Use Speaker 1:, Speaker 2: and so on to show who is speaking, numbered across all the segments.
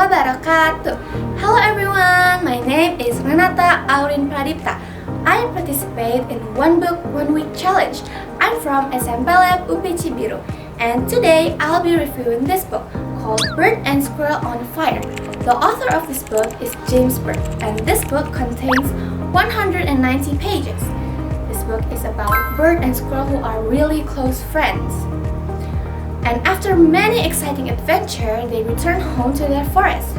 Speaker 1: wabarakatuh. Hello everyone, my name is Renata Aurin. I participate in One Book One Week Challenge. I'm from SMP Lab UP Cibiru, and today I'll be reviewing this book called Bird and Squirrel on Fire. The author of this book is James Bird, and this book contains 190 pages. This book is about Bird and Squirrel who are really close friends. And after many exciting adventures, they return home to their forest.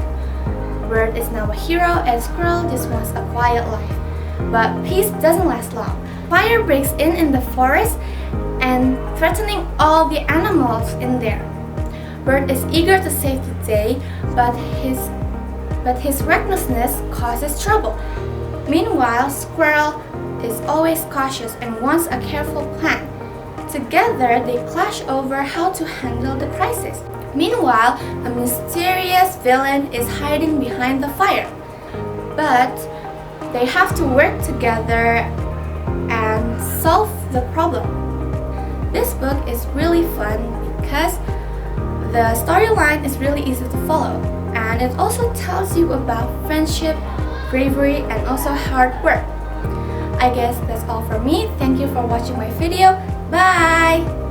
Speaker 1: Bird is now a hero and Squirrel just wants a quiet life. But peace doesn't last long. Fire breaks in the forest and threatening all the animals in there. Bird is eager to save the day, but his recklessness causes trouble. Meanwhile, Squirrel is always cautious and wants a careful plan. Together, they clash over how to handle the crisis. Meanwhile, a mysterious villain is hiding behind the fire. But they have to work together and solve the problem. This book is really fun because the storyline is really easy to follow, and it also tells you about friendship, bravery, and also hard work. I guess that's all for me. Thank you for watching my video. Bye!